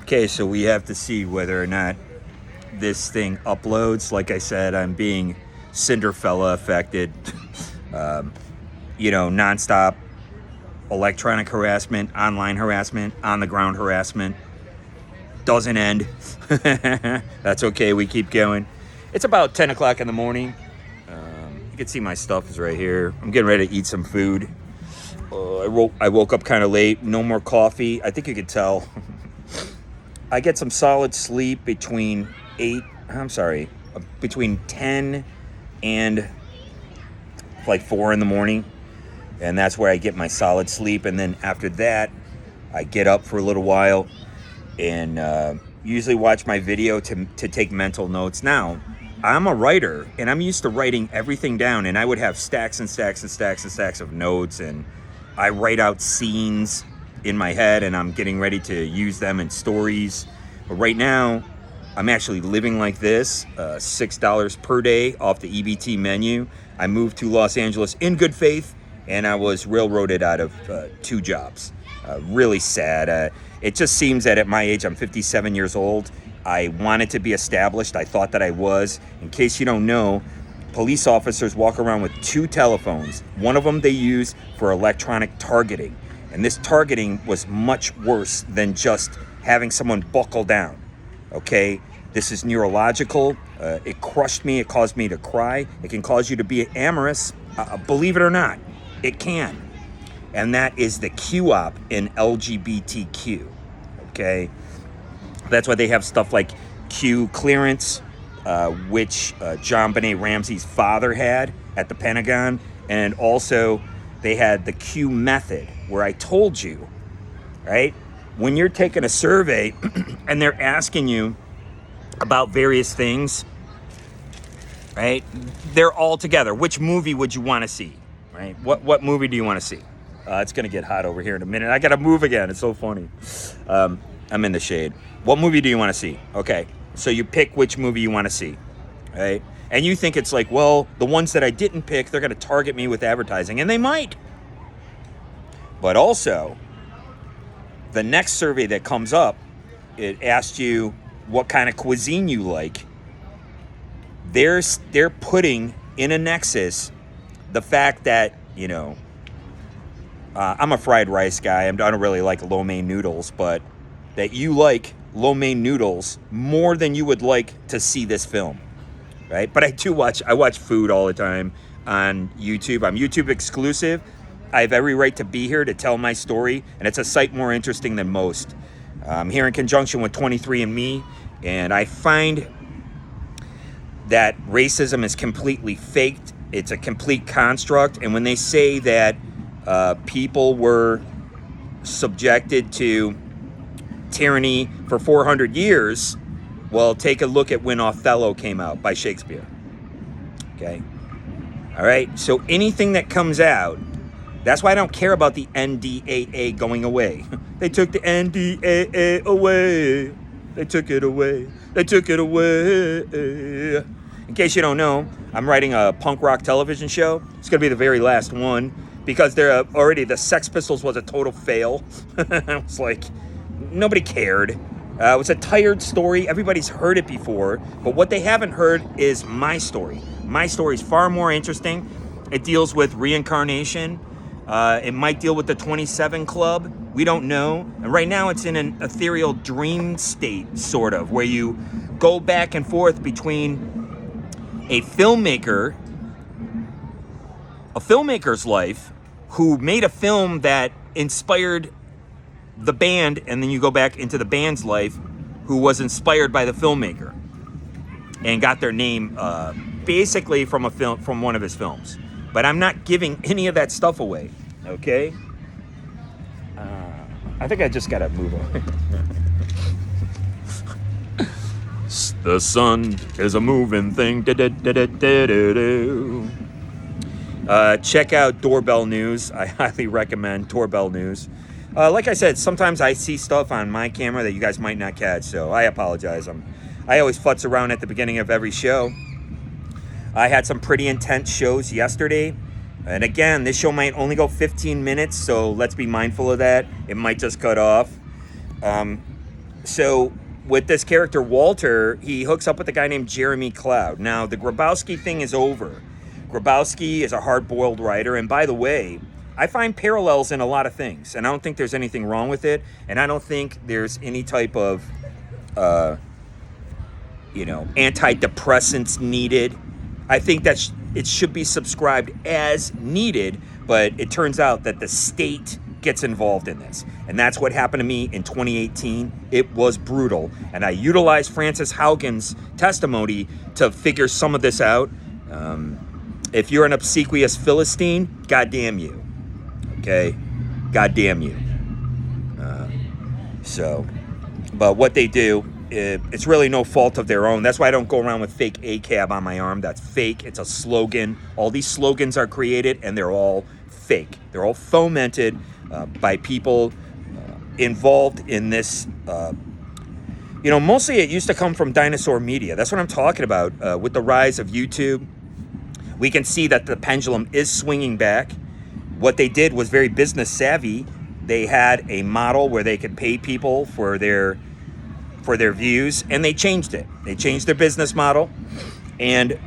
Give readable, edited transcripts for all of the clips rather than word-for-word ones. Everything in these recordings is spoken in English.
Okay, so we have to see whether or not this thing uploads. Like I said, I'm being Cinderfella affected. Nonstop electronic harassment, online harassment, on the ground harassment. Doesn't end. That's okay, we keep going. It's about 10 o'clock in the morning. You can see my stuff is right here. I'm getting ready to eat some food. I woke up kind of late. No more coffee. I think you could tell. I get some solid sleep between 10 and like 4 in the morning. And that's where I get my solid sleep. And then after that, I get up for a little while and usually watch my video to take mental notes. Now, I'm a writer, and I'm used to writing everything down, and I would have stacks and stacks and stacks and stacks of notes, and I write out scenes in my head, and I'm getting ready to use them in stories. But right now, I'm actually living like this, $6 per day off the EBT menu. I moved to Los Angeles in good faith, and I was railroaded out of 2 jobs. Really sad. It just seems that at my age, I'm 57 years old. I wanted to be established. I thought that I was. In case you don't know, police officers walk around with 2 telephones. One of them they use for electronic targeting. And this targeting was much worse than just having someone buckle down. Okay? This is neurological. It crushed me. It caused me to cry. It can cause you to be amorous. Believe it or not, it can. And that is the Q-op in LGBTQ. Okay? That's why they have stuff like Q clearance, which JonBenet Ramsey's father had at the Pentagon. And also they had the Q method, where I told you, right? When you're taking a survey and they're asking you about various things, right? They're all together. Which movie would you want to see, right? What movie do you want to see? It's going to get hot over here in a minute. I got to move again. It's so funny. I'm in the shade. What movie do you want to see? Okay, so you pick which movie you want to see, right? And you think it's like, well, the ones that I didn't pick, they're going to target me with advertising, and they might. But also, the next survey that comes up, it asks you what kind of cuisine you like. They're putting in a nexus the fact that, I'm a fried rice guy. I don't really like lo mein noodles, but that you like lo mein noodles more than you would like to see this film, right? But I watch food all the time on YouTube. I'm YouTube exclusive. I have every right to be here to tell my story, and it's a site more interesting than most. I'm here in conjunction with 23andMe, and I find that racism is completely faked. It's a complete construct, and when they say that people were subjected to tyranny for 400 years, well, take a look at when Othello came out by Shakespeare. Okay? All right? So anything that comes out, that's why I don't care about the NDAA going away. They took the NDAA away. They took it away. They took it away. In case you don't know, I'm writing a punk rock television show. It's going to be the very last one, because the Sex Pistols was a total fail. It's like, nobody cared. It was a tired story. Everybody's heard it before. But what they haven't heard is my story. My story is far more interesting. It deals with reincarnation. It might deal with the 27 Club. We don't know. And right now it's in an ethereal dream state, sort of, where you go back and forth between a filmmaker's life, who made a film that inspired the band, and then you go back into the band's life, who was inspired by the filmmaker and got their name basically from one of his films. But I'm not giving any of that stuff away, okay? I think I just gotta move on. The sun is a moving thing. Check out Doorbell News. I highly recommend Doorbell News. Like I said, sometimes I see stuff on my camera that you guys might not catch, so I apologize. I always futz around at the beginning of every show. I had some pretty intense shows yesterday. And again, this show might only go 15 minutes, so let's be mindful of that. It might just cut off. So with this character, Walter, he hooks up with a guy named Jeremy Cloud. Now, the Grabowski thing is over. Grabowski is a hard-boiled writer, and by the way, I find parallels in a lot of things, and I don't think there's anything wrong with it, and I don't think there's any type of, antidepressants needed. I think that it should be subscribed as needed, but it turns out that the state gets involved in this, and that's what happened to me in 2018. It was brutal, and I utilized Frances Haugen's testimony to figure some of this out. If you're an obsequious Philistine, goddamn you. Okay, goddamn you. But what they do, it's really no fault of their own. That's why I don't go around with fake ACAB on my arm. That's fake. It's a slogan. All these slogans are created, and they're all fake. They're all fomented by people involved in this. Mostly it used to come from dinosaur media. That's what I'm talking about. With the rise of YouTube, we can see that the pendulum is swinging back. What they did was very business savvy. They had a model where they could pay people for their views, and they changed it. They changed their business model, and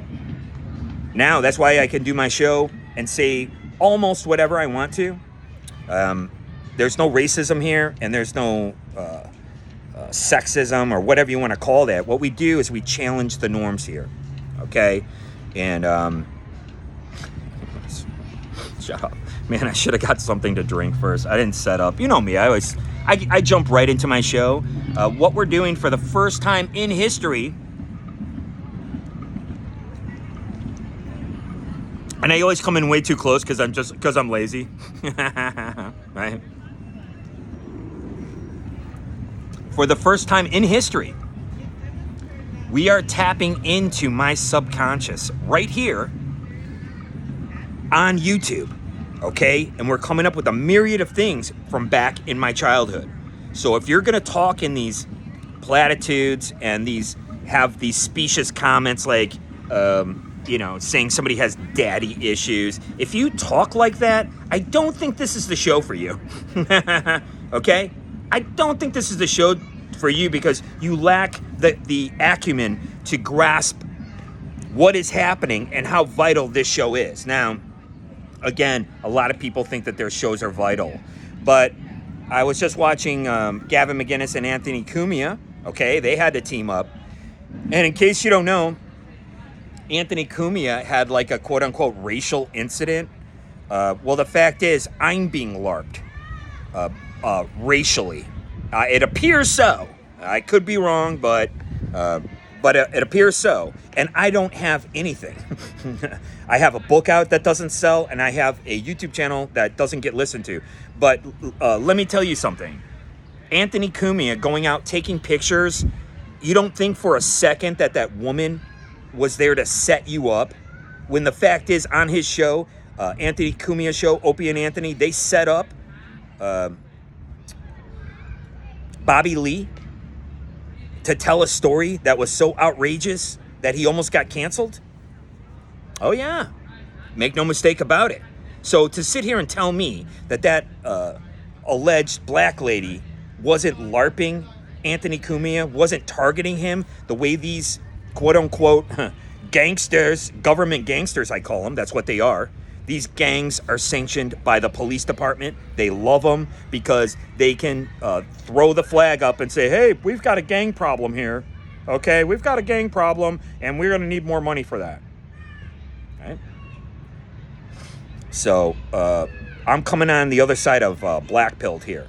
now that's why I can do my show and say almost whatever I want to. There's no racism here, and there's no sexism or whatever you want to call that. What we do is we challenge the norms here, okay? And shut up. Man, I should have got something to drink first. I didn't set up. You know me, I jump right into my show. What we're doing for the first time in history, and I always come in way too close because I'm lazy, right? For the first time in history, we are tapping into my subconscious right here on YouTube. Okay, and we're coming up with a myriad of things from back in my childhood. So if you're gonna talk in these platitudes and have these specious comments like, saying somebody has daddy issues, if you talk like that, I don't think this is the show for you. Okay, I don't think this is the show for you because you lack the acumen to grasp what is happening and how vital this show is. Now, again, a lot of people think that their shows are vital, but I was just watching Gavin McInnes and Anthony Cumia. Okay, they had to team up. And in case you don't know, Anthony Cumia had like a quote-unquote racial incident. Well, the fact is, I'm being LARPed racially. It appears so. I could be wrong, but it appears so. And I don't have anything. I have a book out that doesn't sell, and I have a YouTube channel that doesn't get listened to. But let me tell you something. Anthony Cumia going out taking pictures, you don't think for a second that woman was there to set you up, when the fact is on his show, Anthony Cumia's show, Opie and Anthony, they set up Bobby Lee to tell a story that was so outrageous that he almost got canceled? Oh yeah, make no mistake about it. So to sit here and tell me that alleged black lady wasn't LARPing Anthony Cumia, wasn't targeting him the way these quote-unquote gangsters, government gangsters I call them, that's what they are. These gangs are sanctioned by the police department. They love them because they can throw the flag up and say, hey, we've got a gang problem here. Okay, we've got a gang problem, and we're going to need more money for that. Right? So I'm coming on the other side of black-pilled here.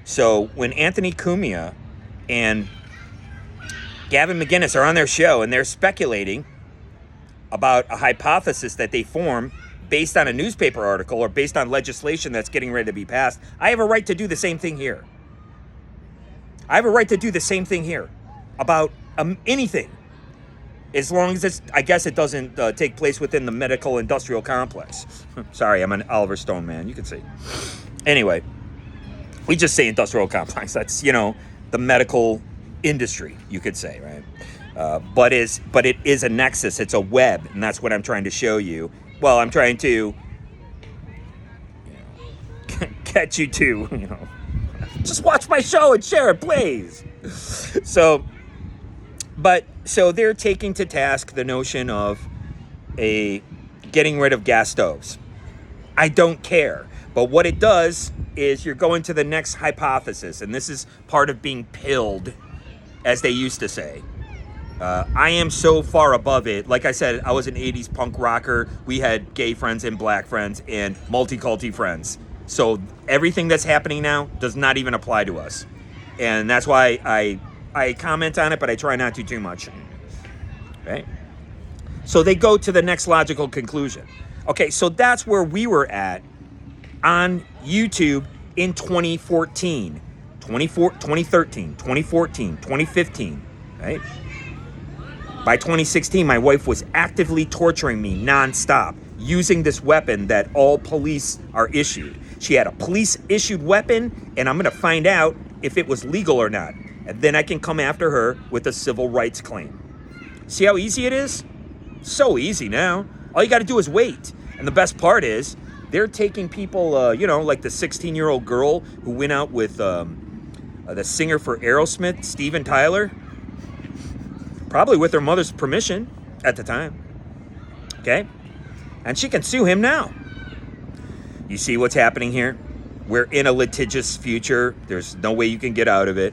So when Anthony Cumia and Gavin McInnes are on their show and they're speculating about a hypothesis that they form based on a newspaper article or based on legislation that's getting ready to be passed, I have a right to do the same thing here. I have a right to do the same thing here about anything, as long as I guess it doesn't take place within the medical industrial complex. Sorry, I'm an Oliver Stone man, you can see. Anyway, we just say industrial complex. That's, the medical industry, you could say, right? But it is a nexus. It's a web, and that's what I'm trying to show you. Well, I'm trying to get you to, just watch my show and share it, please. So they're taking to task the notion of getting rid of gas stoves. I don't care. But what it does is you're going to the next hypothesis, and this is part of being pilled, as they used to say. I am so far above it. Like I said, I was an 80s punk rocker. We had gay friends and black friends and multiculti friends. So everything that's happening now does not even apply to us. And that's why I comment on it, but I try not to too much. Right? So they go to the next logical conclusion. Okay, so that's where we were at on YouTube in 2014, 2013, 2014, 2015, right? By 2016, my wife was actively torturing me nonstop using this weapon that all police are issued. She had a police-issued weapon, and I'm going to find out if it was legal or not. And then I can come after her with a civil rights claim. See how easy it is? So easy now. All you got to do is wait. And the best part is, they're taking people, like the 16-year-old girl who went out with the singer for Aerosmith, Steven Tyler. Probably with her mother's permission at the time. Okay? And she can sue him now. You see what's happening here? We're in a litigious future. There's no way you can get out of it.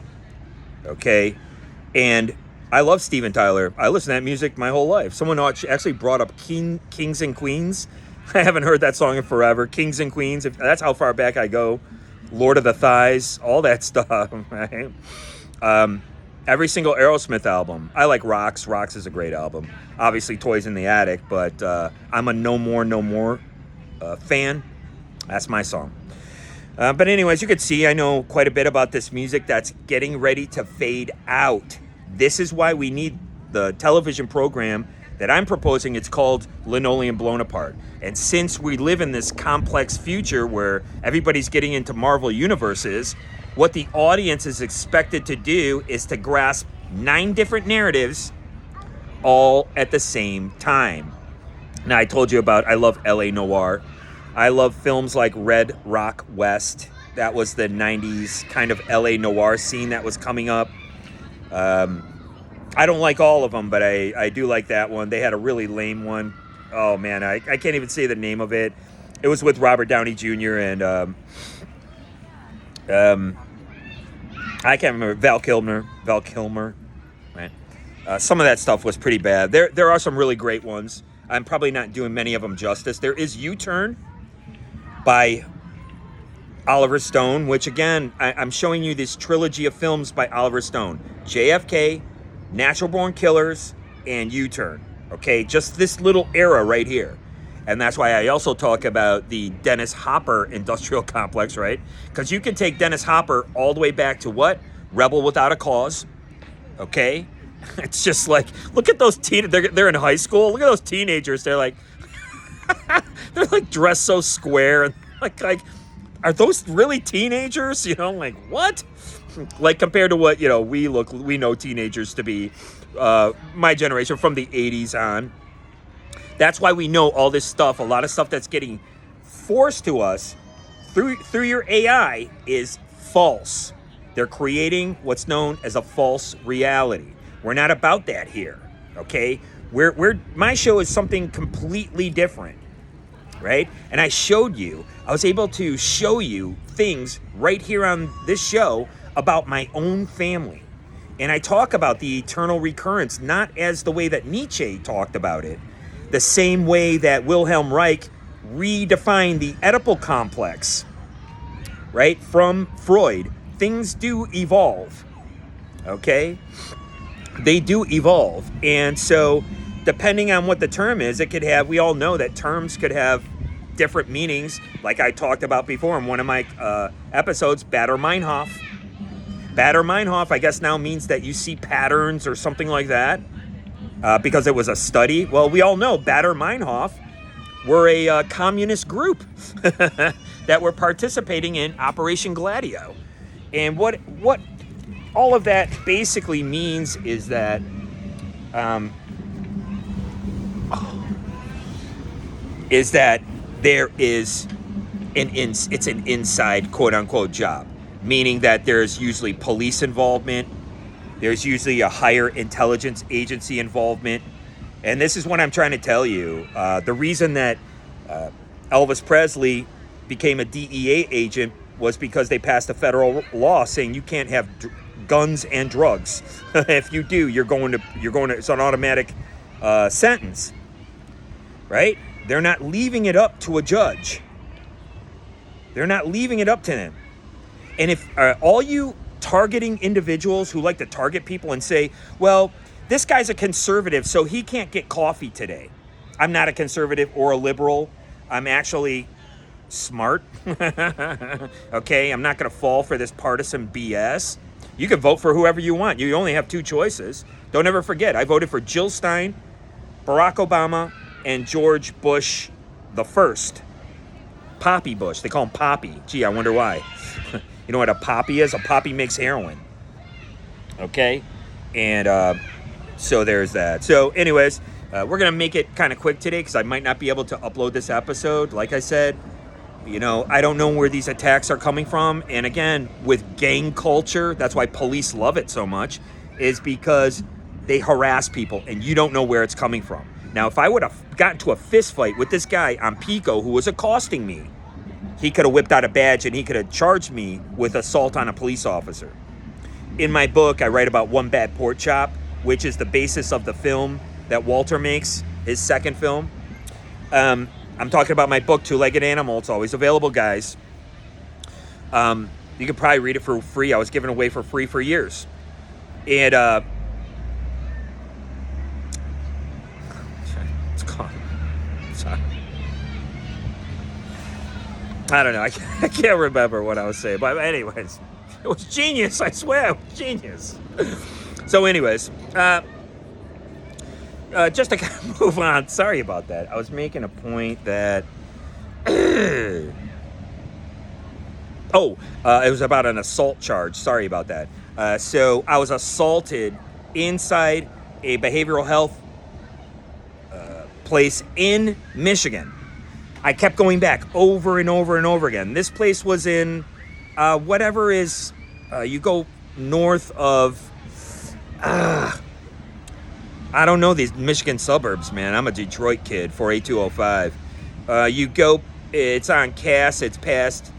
Okay? And I love Steven Tyler. I listen to that music my whole life. Someone actually brought up Kings and Queens. I haven't heard that song in forever. Kings and Queens. That's how far back I go. Lord of the Thighs. All that stuff. Right? Every single Aerosmith album. I like Rocks. Rocks is a great album. Obviously, Toys in the Attic. But I'm a No More fan. That's my song. But anyways, you can see I know quite a bit about this music that's getting ready to fade out. This is why we need the television program that I'm proposing. It's called Linoleum Blown Apart. And since we live in this complex future where everybody's getting into Marvel universes, what the audience is expected to do is to grasp 9 different narratives all at the same time. Now, I told you about I love LA Noir. I love films like Red Rock West. That was the 90s kind of LA Noir scene that was coming up. I don't like all of them, but I do like that one. They had a really lame one. Oh, man, I can't even say the name of it. It was with Robert Downey Jr. and I can't remember. Val Kilmer. Right? Some of that stuff was pretty bad. There are some really great ones. I'm probably not doing many of them justice. There is U-Turn by Oliver Stone, which, again, I'm showing you this trilogy of films by Oliver Stone. JFK, Natural Born Killers, and U-Turn. Okay, just this little era right here. And that's why I also talk about the Dennis Hopper industrial complex, right? Because you can take Dennis Hopper all the way back to what? Rebel Without a Cause. Okay? It's just like, look at those they're in high school. Look at those teenagers. They're like, they're like dressed so square. And like, are those really teenagers? Like, what? Like, compared to what, we know teenagers to be, my generation from the 80s on. That's why we know all this stuff. A lot of stuff that's getting forced to us through your AI is false. They're creating what's known as a false reality. We're not about that here, okay? My show is something completely different, right? And I was able to show you things right here on this show about my own family. And I talk about the eternal recurrence, not as the way that Nietzsche talked about it, the same way that Wilhelm Reich redefined the Oedipal complex, right? From Freud. Things do evolve, okay? They do evolve. And so, depending on what the term is, it could have, we all know that terms could have different meanings, like I talked about before in one of my episodes, Baader-Meinhof. Baader-Meinhof, I guess now means that you see patterns or something like that, because it was a study. Well, we all know Baader-Meinhof were a communist group that were participating in Operation Gladio. And what all of that basically means is that there is it's an inside quote unquote job, meaning that there's usually police involvement, There's usually a higher intelligence agency involvement. And this is what I'm trying to tell you. The reason that Elvis Presley became a DEA agent was because they passed a federal law saying you can't have guns and drugs. If you do, you're going to, it's an automatic sentence, right? They're not leaving it up to a judge. They're not leaving it up to them. And if all you targeting individuals who like to target people and say, well, this guy's a conservative, so he can't get coffee today. I'm not a conservative or a liberal. I'm actually smart. Okay, I'm not going to fall for this partisan BS. You can vote for whoever you want. You only have two choices. Don't ever forget, I voted for Jill Stein, Barack Obama, and George Bush the first. Poppy Bush. They call him Poppy. Gee, I wonder why. You know what a poppy is? A poppy makes heroin. Okay? And so there's that. So anyways, we're going to make it kind of quick today because I might not be able to upload this episode. Like I said, you know, I don't know where these attacks are coming from. And again, with gang culture, that's why police love it so much, is because they harass people and you don't know where it's coming from. Now, if I would have gotten to a fist fight with this guy on Pico who was accosting me, he could have whipped out a badge and he could have charged me with assault on a police officer. In my book, I write about One Bad Pork Chop, which is the basis of the film that Walter makes, his second film. I'm talking about my book, Two-Legged Animal. It's always available, guys. You could probably read it for free. I was giving away for free for years. And it's gone. Sorry. I don't know. I can't remember what I was saying. But anyways, it was genius. I swear, it was genius. So anyways, just to kind of move on. Sorry about that. I was making a point that... it was about an assault charge. Sorry about that. So I was assaulted inside a behavioral health place in Michigan. I kept going back over and over and over again. This place was in whatever is, you go north of, I don't know these Michigan suburbs, man. I'm a Detroit kid, 48205. You go, it's on Cass, it's past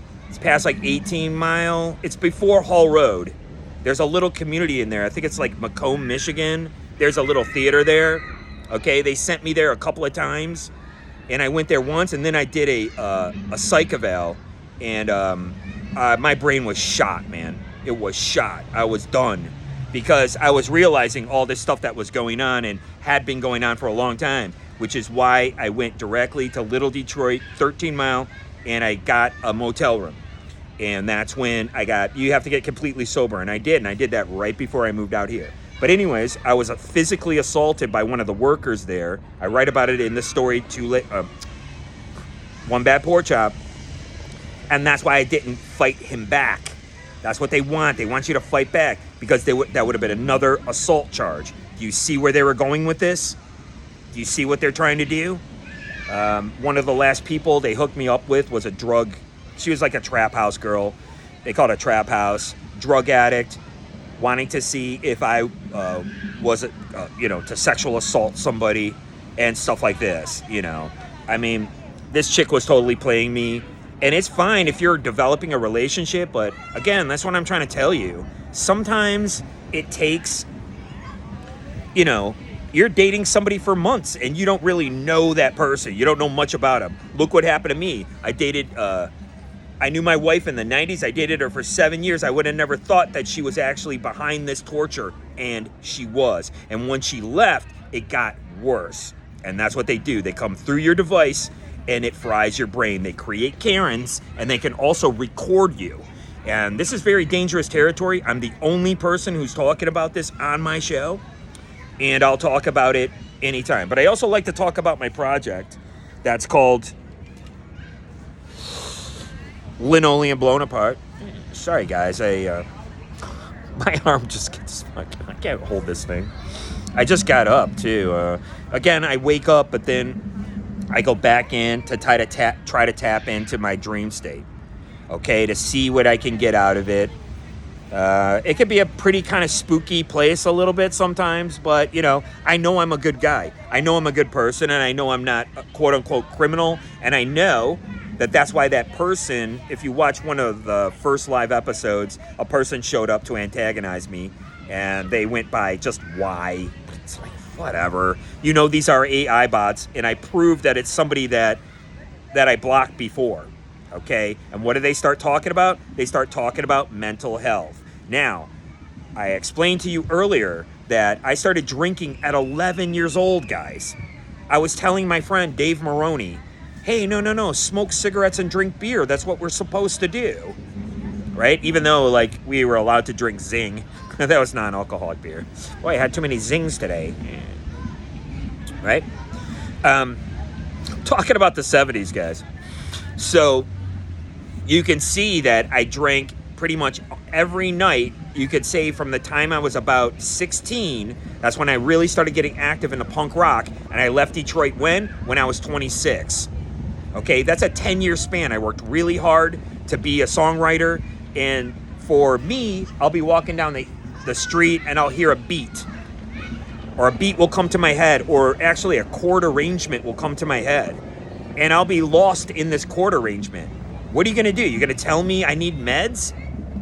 like 18 Mile. It's before Hall Road. There's a little community in there. I think it's like Macomb, Michigan. There's a little theater there. Okay, they sent me there a couple of times. And I went there once, and then I did a psych eval, and my brain was shot, man. It was shot. I was done because I was realizing all this stuff that was going on and had been going on for a long time, which is why I went directly to Little Detroit, 13 Mile, and I got a motel room. And that's when you have to get completely sober, and I did that right before I moved out here. But anyways, I was physically assaulted by one of the workers there. I write about it in the story, One Bad Pork Chop. And that's why I didn't fight him back. That's what they want. They want you to fight back because that would have been another assault charge. Do you see where they were going with this? Do you see what they're trying to do? One of the last people they hooked me up with was a drug. She was like a trap house girl. They called it a trap house. Drug addict. Wanting to see if I was, to sexual assault somebody and stuff like this, I mean, this chick was totally playing me. And it's fine if you're developing a relationship, but again, that's what I'm trying to tell you. Sometimes it takes, you're dating somebody for months and you don't really know that person. You don't know much about them. Look what happened to me. I knew my wife in the 90s. I dated her for 7 years. I would have never thought that she was actually behind this torture, and she was. And when she left, it got worse. And that's what they do. They come through your device, and it fries your brain. They create Karens, and they can also record you. And this is very dangerous territory. I'm the only person who's talking about this on my show, and I'll talk about it anytime. But I also like to talk about my project that's called Linoleum Blown Apart. Sorry, guys. My arm just gets... I can't hold this thing. I just got up, too. Again, I wake up, but then I go back in to try to tap into my dream state. Okay, to see what I can get out of it. It could be a pretty kind of spooky place a little bit sometimes, but, you know, I know I'm a good guy. I know I'm a good person, and I know I'm not a quote-unquote criminal, and I know that that's why that person, if you watch one of the first live episodes, a person showed up to antagonize me, and they went by just why. It's like, whatever. You know, these are AI bots, and I proved that it's somebody that I blocked before. Okay, and what do they start talking about? They start talking about mental health. Now, I explained to you earlier that I started drinking at 11 years old, guys. I was telling my friend Dave Maroney, hey, no, smoke cigarettes and drink beer. That's what we're supposed to do, right? Even though, like, we were allowed to drink Zing. That was non-alcoholic beer. Boy, I had too many Zings today, right? Talking about the 70s, guys. So you can see that I drank pretty much every night. You could say from the time I was about 16, that's when I really started getting active in the punk rock, and I left Detroit when I was 26. Okay, that's a 10-year span. I worked really hard to be a songwriter, and for me, I'll be walking down the street and I'll hear a beat, or a beat will come to my head, or actually a chord arrangement will come to my head, and I'll be lost in this chord arrangement. What are you gonna do? You're gonna tell me I need meds?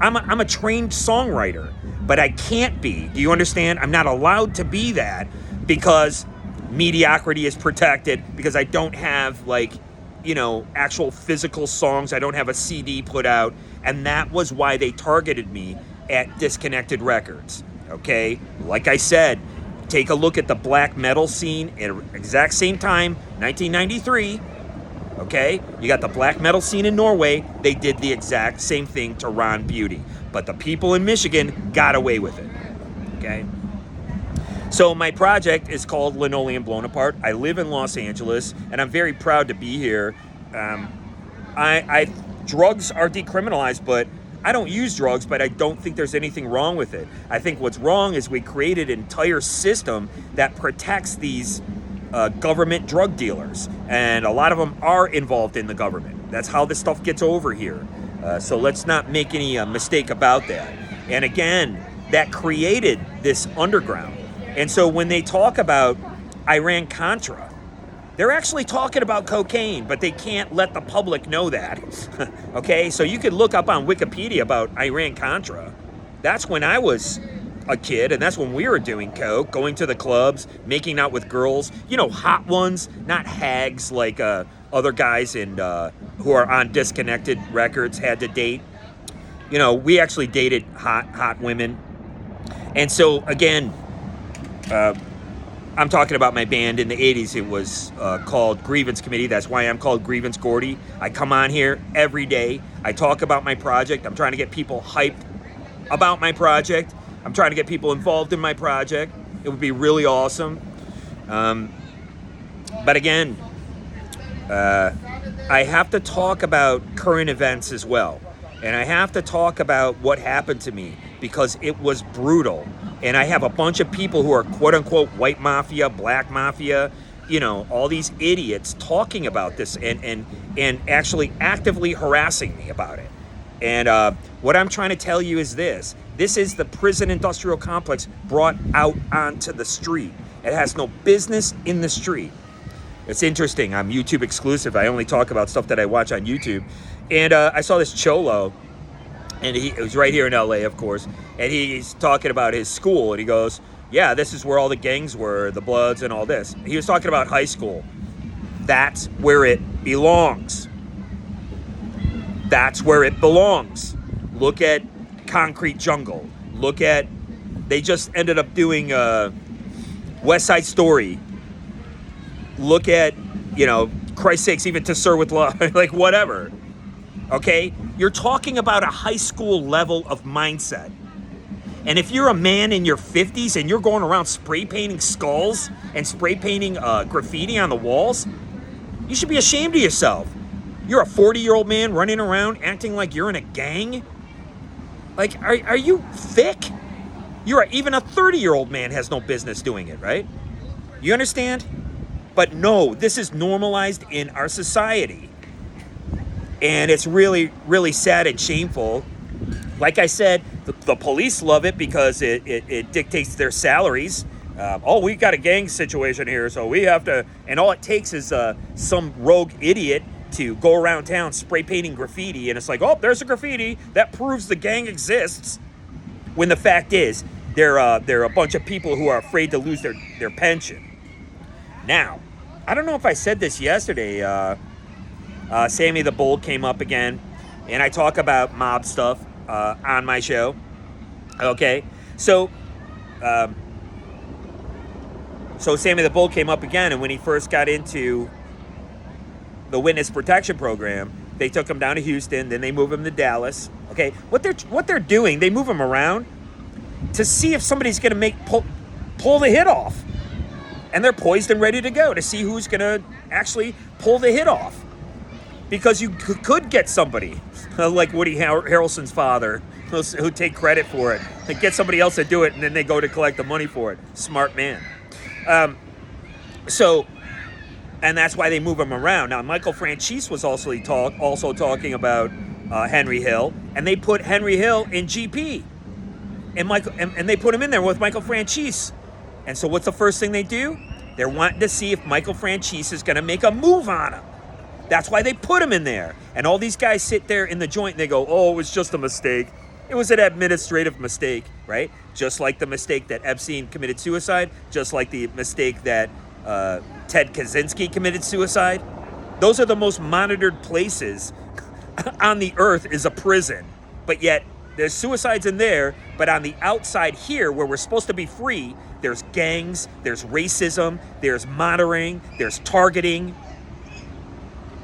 I'm a trained songwriter, but I can't be. Do you understand? I'm not allowed to be that because mediocrity is protected, because I don't have, like, you know, actual physical songs. I don't have a CD put out, and that was why they targeted me at Disconnected Records, okay? Like I said, take a look at the black metal scene at exact same time, 1993, okay? You got the black metal scene in Norway. They did the exact same thing to Ron Beauty, but the people in Michigan got away with it, okay? So my project is called Linoleum Blown Apart. I live in Los Angeles, and I'm very proud to be here. Drugs are decriminalized, but I don't use drugs, but I don't think there's anything wrong with it. I think what's wrong is we created an entire system that protects these government drug dealers, and a lot of them are involved in the government. That's how this stuff gets over here. So let's not make any mistake about that. And again, that created this underground. And so when they talk about Iran-Contra, they're actually talking about cocaine, but they can't let the public know that. Okay, so you could look up on Wikipedia about Iran-Contra. That's when I was a kid, and that's when we were doing coke, going to the clubs, making out with girls, you know, hot ones, not hags like other guys who are on Disconnected Records had to date. You know, we actually dated hot women. And so again, I'm talking about my band in the 80s. It was called Grievance Committee. That's why I'm called Grievance GOrDIE. I come on here every day. I talk about my project. I'm trying to get people hyped about my project. I'm trying to get people involved in my project. It would be really awesome. But again, I have to talk about current events as well. And I have to talk about what happened to me, because it was brutal. And I have a bunch of people who are quote-unquote white mafia, black mafia, you know, all these idiots talking about this and actually actively harassing me about it. And what I'm trying to tell you is this. This is the prison industrial complex brought out onto the street. It has no business in the street. It's interesting. I'm YouTube exclusive. I only talk about stuff that I watch on YouTube. And I saw this Cholo, and it was right here in LA, of course, and he's talking about his school, and he goes, yeah, this is where all the gangs were, the Bloods and all this. He was talking about high school. That's where it belongs. That's where it belongs. Look at Concrete Jungle. Look at, they just ended up doing West Side Story. Look at, you know, Christ's sakes, even To Sir with Love, like whatever. Okay? You're talking about a high school level of mindset. And if you're a man in your 50s and you're going around spray painting skulls and spray painting graffiti on the walls, you should be ashamed of yourself. You're a 40-year-old man running around acting like you're in a gang? Like, are you thick? Even a 30-year-old man has no business doing it, right? You understand? But no, this is normalized in our society. And it's really, really sad and shameful. Like I said, The police love it because it dictates their salaries. We got a gang situation here, so we have to... And all it takes is some rogue idiot to go around town spray painting graffiti, and it's like, oh, there's a graffiti. That proves the gang exists. When the fact is, they're a bunch of people who are afraid to lose their pension. Now, I don't know if I said this yesterday. Sammy the Bull came up again, and I talk about mob stuff on my show. Okay, so Sammy the Bull came up again, and when he first got into the witness protection program, they took him down to Houston, then they moved him to Dallas. Okay, what they're doing, they move him around to see if somebody's going to pull the hit off, and they're poised and ready to go to see who's going to actually pull the hit off, because you could get somebody like Woody Harrelson's father who take credit for it, and get somebody else to do it, and then they go to collect the money for it. Smart man. And that's why they move him around. Now, Michael Franchise was also talking about Henry Hill, and they put Henry Hill in GP, and they put him in there with Michael Franchise. And so what's the first thing they do? They're wanting to see if Michael Franchise is going to make a move on him. That's why they put him in there. And all these guys sit there in the joint and they go, oh, it was just a mistake. It was an administrative mistake, right? Just like the mistake that Epstein committed suicide, just like the mistake that Ted Kaczynski committed suicide. Those are the most monitored places on the earth, is a prison. But yet there's suicides in there, but on the outside here, where we're supposed to be free, there's gangs, there's racism, there's monitoring, there's targeting.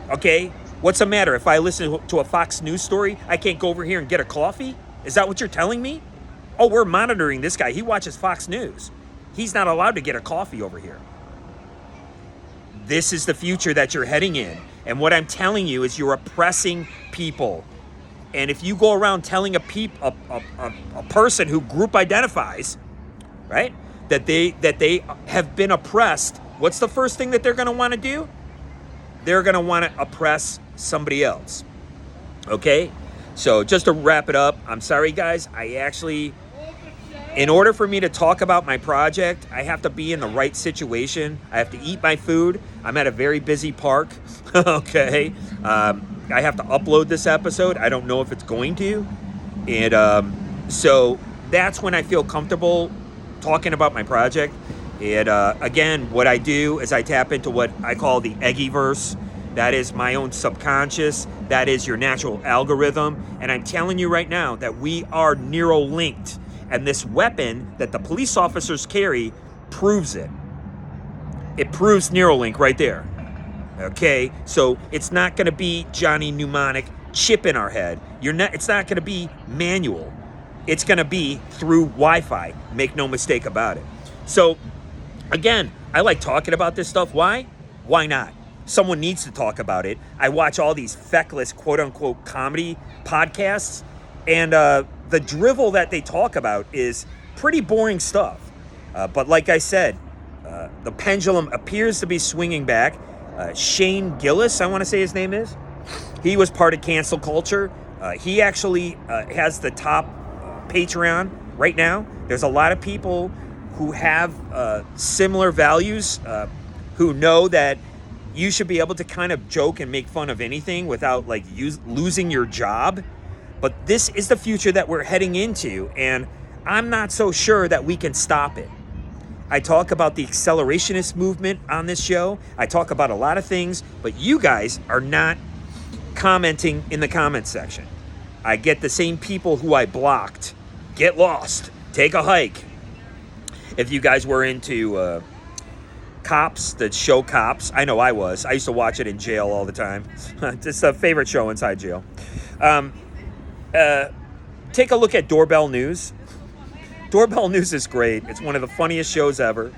Okay? What's the matter? If I listen to a Fox News story, I can't go over here and get a coffee? Is that what you're telling me? Oh, we're monitoring this guy. He watches Fox News. He's not allowed to get a coffee over here. This is the future that you're heading in. And what I'm telling you is you're oppressing people. And if you go around telling a person who group identifies, right, that they have been oppressed, what's the first thing that they're going to want to do? They're going to want to oppress somebody else. Okay? So just to wrap it up, I'm sorry, guys. In order for me to talk about my project, I have to be in the right situation. I have to eat my food. I'm at a very busy park. Okay? I have to upload this episode. I don't know if it's going to. And so that's when I feel comfortable talking about my project. And again, what I do is I tap into what I call the Eggyverse. That is my own subconscious. That is your natural algorithm. And I'm telling you right now that we are neurolinked. And this weapon that the police officers carry proves it. It proves Neuralink right there. Okay? So it's not going to be Johnny Mnemonic chip in our head. It's not going to be manual. It's going to be through Wi-Fi. Make no mistake about it. So, again, I like talking about this stuff. Why? Why not? Someone needs to talk about it. I watch all these feckless, quote-unquote, comedy podcasts, and the drivel that they talk about is pretty boring stuff. But like I said, the pendulum appears to be swinging back. Shane Gillis, I want to say his name is. He was part of cancel culture. He actually has the top Patreon right now. There's a lot of people who have similar values, who know that you should be able to kind of joke and make fun of anything without like losing your job. But this is the future that we're heading into, and I'm not so sure that we can stop it. I talk about the accelerationist movement on this show. I talk about a lot of things, but you guys are not commenting in the comment section. I get the same people who I blocked. Get lost. Take a hike. If you guys were into Cops, the show Cops, I know I was. I used to watch it in jail all the time. It's a favorite show inside jail. Take a look at Doorbell News. Doorbell News is great. It's one of the funniest shows ever.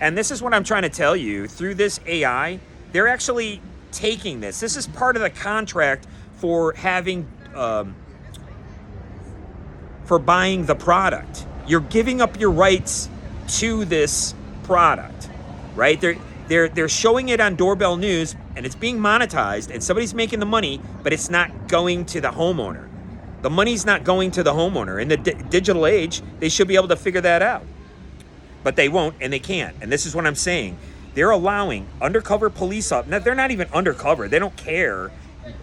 And this is what I'm trying to tell you. Through this AI, they're actually taking this. This is part of the contract for having, for buying the product. You're giving up your rights to this product, right? They're showing it on Doorbell News, and it's being monetized, and somebody's making the money, but it's not going to the homeowner. The money's not going to the homeowner. In the digital age, they should be able to figure that out. But they won't, and they can't. And this is what I'm saying. They're allowing undercover police officers. They're not even undercover. They don't care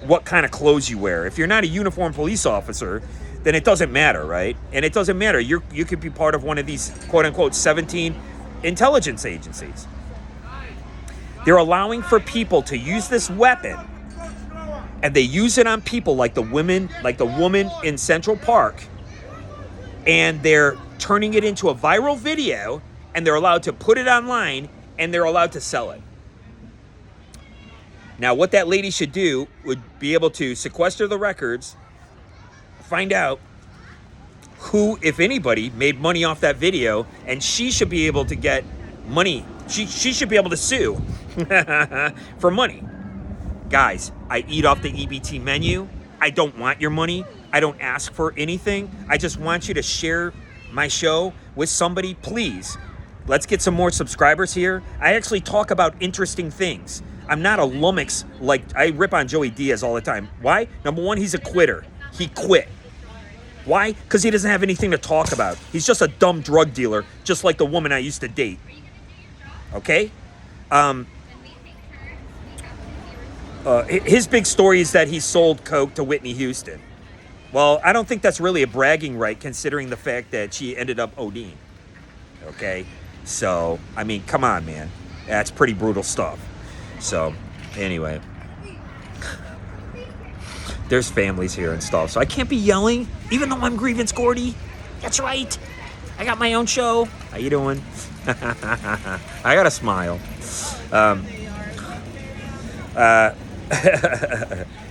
what kind of clothes you wear. If you're not a uniformed police officer, then it doesn't matter, right? And it doesn't matter. You could be part of one of these, quote-unquote, 17 intelligence agencies. They're allowing for people to use this weapon, and they use it on people like the woman in Central Park, and they're turning it into a viral video, and they're allowed to put it online, and they're allowed to sell it. Now, what that lady should do would be able to sequester the records, find out who, if anybody, made money off that video, and she should be able to get money. She should be able to sue for money. Guys, I eat off the EBT menu. I don't want your money. I don't ask for anything. I just want you to share my show with somebody. Please, let's get some more subscribers here. I actually talk about interesting things. I'm not a lummox like I rip on Joey Diaz all the time. Why? Number one, he's a quitter. He quit. Why? Because he doesn't have anything to talk about. He's just a dumb drug dealer, just like the woman I used to date. Okay? His big story is that he sold coke to Whitney Houston. Well, I don't think that's really a bragging right, considering the fact that she ended up ODing. Okay? So, I mean, come on, man. That's pretty brutal stuff. So, anyway. There's families here and stuff, so I can't be yelling, even though I'm Grievance GOrDIE. That's right. I got my own show. How you doing? I got a smile.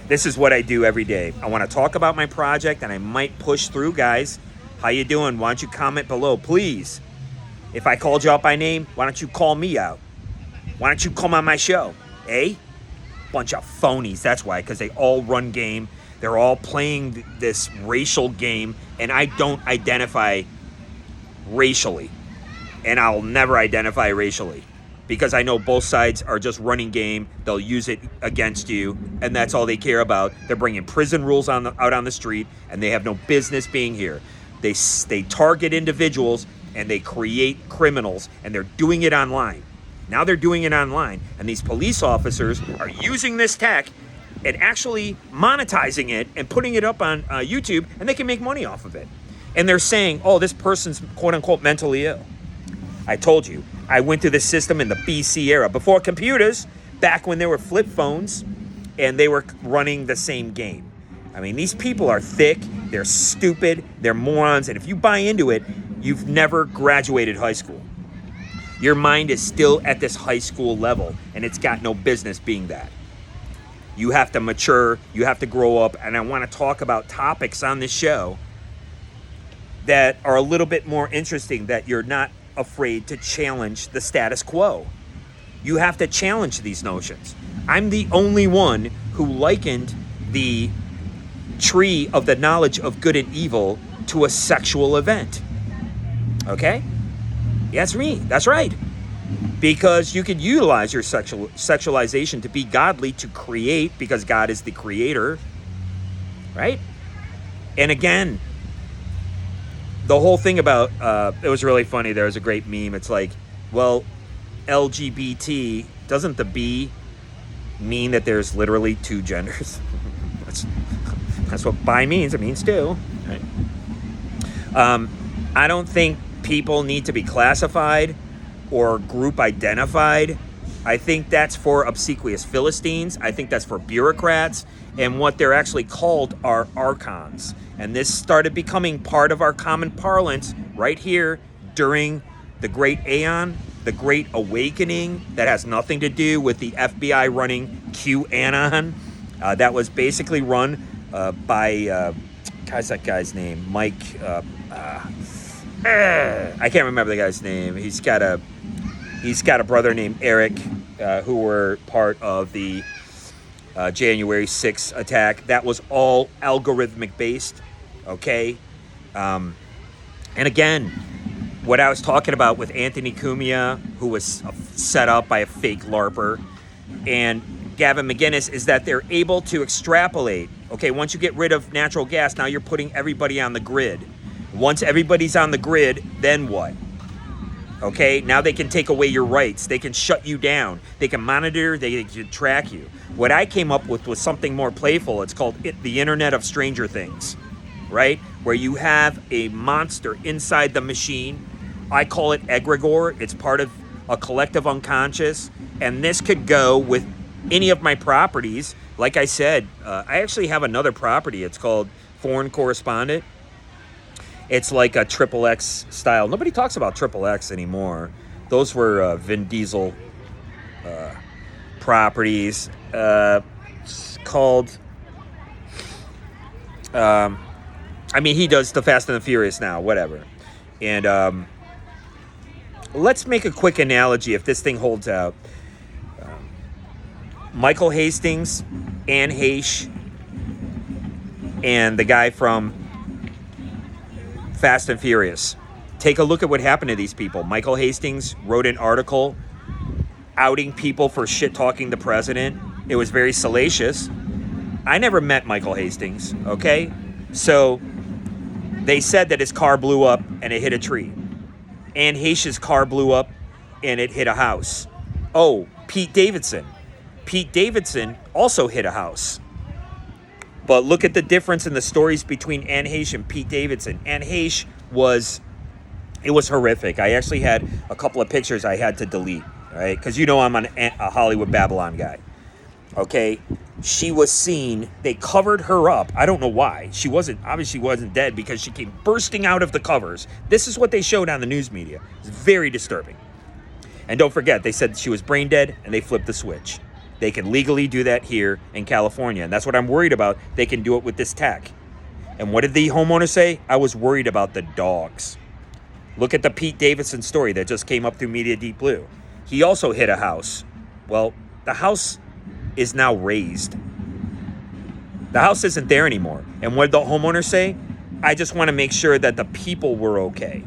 This is what I do every day. I want to talk about my project, and I might push through, guys. How you doing? Why don't you comment below, please? If I called you out by name, why don't you call me out? Why don't you come on my show? Eh? Bunch of phonies. That's why, because they all run game. They're all playing this racial game, and I don't identify racially. And I'll never identify racially, because I know both sides are just running game. They'll use it against you, and that's all they care about. They're bringing prison rules out on the street, and they have no business being here. They target individuals, and they create criminals, and they're doing it online. Now they're doing it online, and these police officers are using this tech and actually monetizing it and putting it up on YouTube, and they can make money off of it. And they're saying, oh, this person's quote-unquote mentally ill. I told you, I went through the system in the BC era, before computers, back when there were flip phones, and they were running the same game. I mean, these people are thick, they're stupid, they're morons, and if you buy into it, you've never graduated high school. Your mind is still at this high school level, and it's got no business being that. You have to mature, you have to grow up, and I want to talk about topics on this show that are a little bit more interesting, that you're not afraid to challenge the status quo. You have to challenge these notions. I'm the only one who likened the tree of the knowledge of good and evil to a sexual event. Okay? That's me. That's right. Because you could utilize your sexualization to be godly, to create, because God is the creator. Right? And again, the whole thing about, it was really funny. There was a great meme. It's like, well, LGBT, doesn't the B mean that there's literally two genders? That's what bi means. It means two. Right? I don't think people need to be classified or group identified. I think that's for obsequious Philistines. I think that's for bureaucrats. And what they're actually called are archons. And this started becoming part of our common parlance right here during the Great Aeon, the Great Awakening, that has nothing to do with the FBI running QAnon. That was basically run by, what's that guy's name? Mike, I can't remember the guy's name. He's got a brother named Eric, who were part of the January 6th attack. That was all algorithmic based, okay? And again, what I was talking about with Anthony Cumia, who was set up by a fake LARPer, and Gavin McInnes, is that they're able to extrapolate, Okay, once you get rid of natural gas, now you're putting everybody on the grid. Once everybody's on the grid, then what? Okay, now they can take away your rights. They can shut you down. They can monitor, they can track you. What I came up with was something more playful. It's called the Internet of Stranger Things, right? Where you have a monster inside the machine. I call it egregore. It's part of a collective unconscious. And this could go with any of my properties. Like I said, I actually have another property. It's called Foreign Correspondent. It's like a XXX style. Nobody talks about XXX anymore. Those were Vin Diesel properties. It's called... I mean, he does the Fast and the Furious now, whatever. And let's make a quick analogy if this thing holds out. Michael Hastings, Anne Heche, and the guy from Fast and Furious. Take a look at what happened to these people. Michael Hastings wrote an article outing people for shit-talking the president. It was very salacious. I never met Michael Hastings, okay? So they said that his car blew up and it hit a tree. Anne Heche's car blew up and it hit a house. Oh, Pete Davidson. Pete Davidson also hit a house. But look at the difference in the stories between Anne Heche and Pete Davidson. Anne Heche it was horrific. I actually had a couple of pictures I had to delete, right? Because you know I'm a Hollywood Babylon guy. Okay? She was seen, they covered her up. I don't know why. She obviously wasn't dead because she came bursting out of the covers. This is what they showed on the news media. It's very disturbing. And don't forget, they said she was brain dead and they flipped the switch. They can legally do that here in California. And that's what I'm worried about. They can do it with this tech. And what did the homeowner say? I was worried about the dogs. Look at the Pete Davidson story that just came up through Media Deep Blue. He also hit a house. Well, the house is now raised. The house isn't there anymore. And what did the homeowner say? I just want to make sure that the people were okay.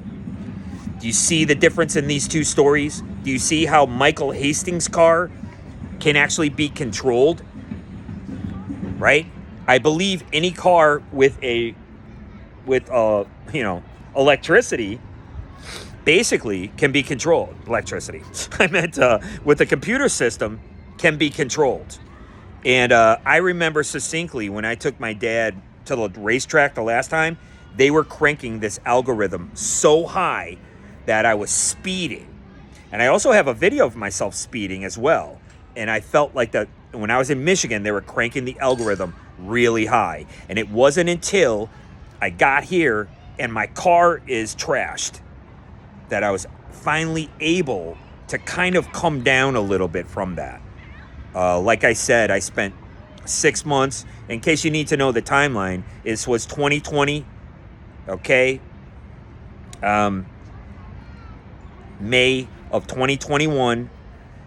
Do you see the difference in these two stories? Do you see how Michael Hastings' car can actually be controlled? Right? I believe any car with electricity basically can be controlled. Electricity. I meant with a computer system can be controlled. And I remember succinctly when I took my dad to the racetrack the last time, they were cranking this algorithm so high that I was speeding. And I also have a video of myself speeding as well. And I felt like that when I was in Michigan, they were cranking the algorithm really high. And it wasn't until I got here and my car is trashed that I was finally able to kind of come down a little bit from that. Like I said, I spent 6 months. In case you need to know the timeline, this was 2020, okay? May of 2021.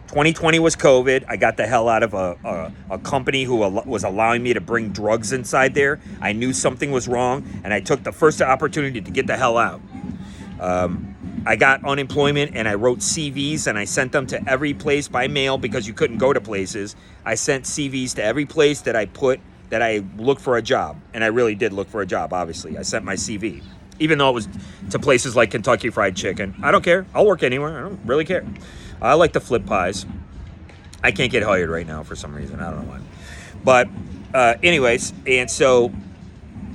2020 was COVID. I got the hell out of a company who was allowing me to bring drugs inside there. I knew something was wrong, and I took the first opportunity to get the hell out. I got unemployment, and I wrote CVs, and I sent them to every place by mail because you couldn't go to places. I sent CVs to every place that I looked for a job, and I really did look for a job, obviously. I sent my CV, even though it was to places like Kentucky Fried Chicken. I don't care. I'll work anywhere. I don't really care. I like to flip pies. I can't get hired right now for some reason. I don't know why. But anyways, and so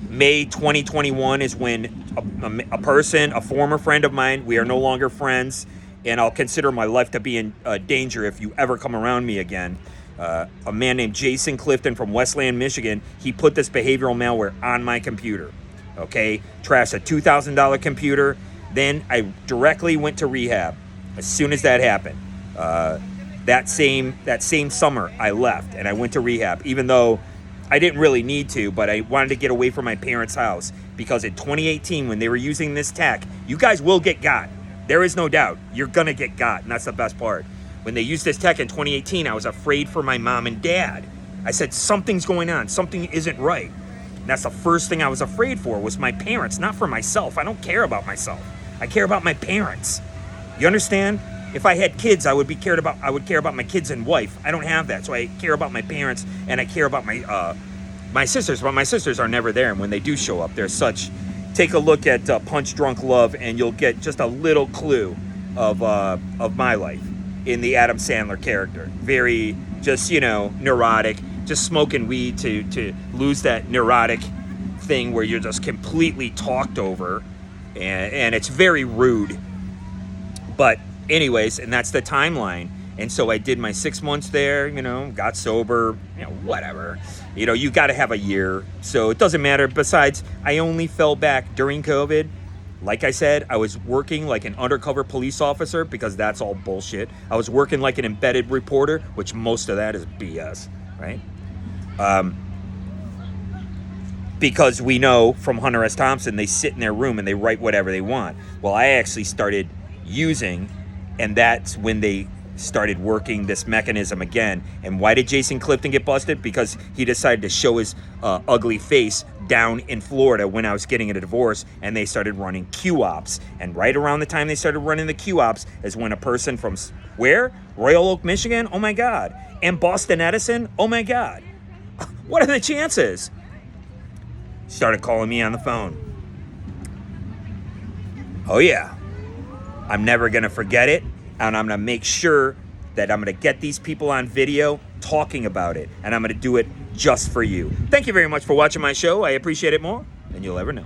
May 2021 is when a former friend of mine, we are no longer friends, and I'll consider my life to be in danger if you ever come around me again. A man named Jason Clifton from Westland, Michigan, he put this behavioral malware on my computer. Okay? Trashed a $2,000 computer. Then I directly went to rehab. As soon as that happened, that same summer, I left and I went to rehab, even though I didn't really need to, but I wanted to get away from my parents' house because in 2018, when they were using this tech, you guys will get got. There is no doubt. You're going to get got, and that's the best part. When they used this tech in 2018, I was afraid for my mom and dad. I said, something's going on. Something isn't right. And that's the first thing I was afraid for was my parents, not for myself. I don't care about myself. I care about my parents. You understand? If I had kids, I would care about my kids and wife. I don't have that, so I care about my parents and I care about my my sisters, but my sisters are never there. And when they do show up, they're such, take a look at Punch Drunk Love and you'll get just a little clue of my life in the Adam Sandler character. Very just, you know, neurotic, just smoking weed to lose that neurotic thing where you're just completely talked over, and it's very rude. But anyways, and that's the timeline. And so I did my 6 months there, you know, got sober, you know, whatever. You know, you got to have a year. So it doesn't matter. Besides, I only fell back during COVID. Like I said, I was working like an undercover police officer because that's all bullshit. I was working like an embedded reporter, which most of that is BS, right? Because we know from Hunter S. Thompson, they sit in their room and they write whatever they want. Well, I actually started using, and that's when they started working this mechanism again. And why did Jason Clifton get busted? Because he decided to show his ugly face down in Florida when I was getting a divorce, and they started running Q-ops. And right around the time they started running the Q-ops is when a person from where? Royal Oak, Michigan? Oh my God. And Boston Edison? Oh my God. What are the chances? Started calling me on the phone. Oh yeah. I'm never going to forget it. And I'm going to make sure that I'm going to get these people on video talking about it. And I'm going to do it just for you. Thank you very much for watching my show. I appreciate it more than you'll ever know.